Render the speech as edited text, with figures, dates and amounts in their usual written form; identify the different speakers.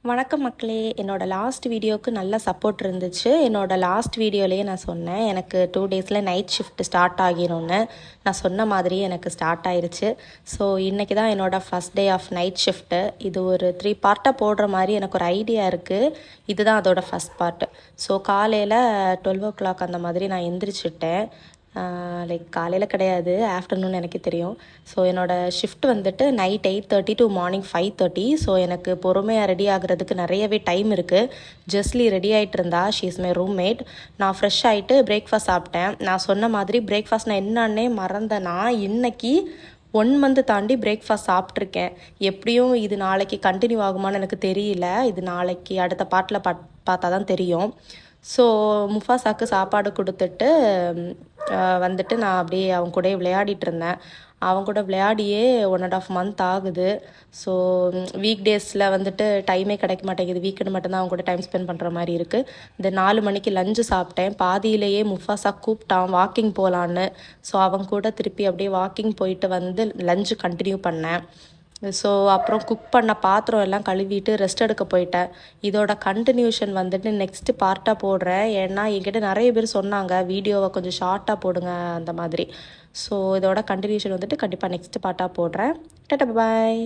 Speaker 1: வணக்கம் மக்களே. என்னோட லாஸ்ட் வீடியோவுக்கு நல்ல சப்போர்ட் இருந்துச்சு. என்னோட லாஸ்ட் வீடியோலேயே நான் சொன்னேன் எனக்கு 2 டேஸில் நைட் ஷிஃப்ட் ஸ்டார்ட் ஆகிரும்னு. நான் சொன்ன மாதிரியே எனக்கு ஸ்டார்ட் ஆயிருச்சு. ஸோ இன்றைக்கி தான் என்னோடய first day of night shift. இது ஒரு 3 பார்ட்டாக போடுற மாதிரி எனக்கு ஒரு ஐடியா இருக்குது. இதுதான் அதோட ஃபஸ்ட் பார்ட்டு. ஸோ காலையில் 12 o'clock அந்த மாதிரி நான் எந்திரிச்சிட்டேன். லைக் காலையில் கிடையாது, ஆஃப்டர்நூன் எனக்கு தெரியும். ஸோ என்னோடய ஷிஃப்ட் வந்துட்டு நைட் 8:30 to மார்னிங் 5:30. ஸோ எனக்கு பொறுமையாக ரெடி ஆகிறதுக்கு நிறையவே டைம் இருக்குது. ஜஸ்லி ரெடி ஆகிட்டு இருந்தா, ஷீ இஸ் மை ரூம்மேட். நான் ஃப்ரெஷ் ஆகிட்டு பிரேக்ஃபாஸ்ட் சாப்பிட்டேன். நான் சொன்ன மாதிரி பிரேக்ஃபாஸ்ட் நான் என்னன்னே மறந்தேன்னா, இன்னைக்கு 1 month தாண்டி பிரேக்ஃபாஸ்ட் சாப்பிட்ருக்கேன். எப்படியும் இது நாளைக்கு கண்டினியூ ஆகுமான்னு எனக்கு தெரியல. இது நாளைக்கு அடுத்த பார்ட்டில் பார்த்தா தான் தெரியும். ஸோ முஃபாசாக்கு சாப்பாடு கொடுத்துட்டு வந்துட்டு நான் அப்படியே அவங்க கூட விளையாடிட்டு இருந்தேன். அவங்க கூட விளையாடியே 1.5 month ஆகுது. ஸோ வீக் டேஸில் வந்துட்டு டைமே கிடைக்க மாட்டேங்குது. வீக்கெண்டு மட்டும்தான் அவங்க கூட டைம் ஸ்பெண்ட் பண்ணுற மாதிரி இருக்குது. இந்த 4 மணிக்கு லஞ்சு சாப்பிட்டேன். பாதியிலேயே முஃபாசா கூப்பிட்டான் வாக்கிங் போகலான்னு. ஸோ அவங்க கூட திருப்பி அப்படியே வாக்கிங் போயிட்டு வந்து லஞ்சு கண்டினியூ பண்ணேன். ஸோ அப்புறம் குக் பண்ண பாத்திரம் எல்லாம் கழுவிட்டு ரெஸ்ட் எடுக்க போயிட்டேன். இதோட கண்டினியூஷன் வந்துட்டு நெக்ஸ்ட்டு பார்ட்டாக போடுறேன். ஏன்னா என்கிட்ட நிறைய பேர் சொன்னாங்க வீடியோவை கொஞ்சம் ஷார்ட்டாக போடுங்க அந்த மாதிரி. ஸோ இதோட கண்டினியூஷன் வந்துட்டு கண்டிப்பாக நெக்ஸ்ட்டு பார்ட்டாக போடுறேன். டாடா பாய்.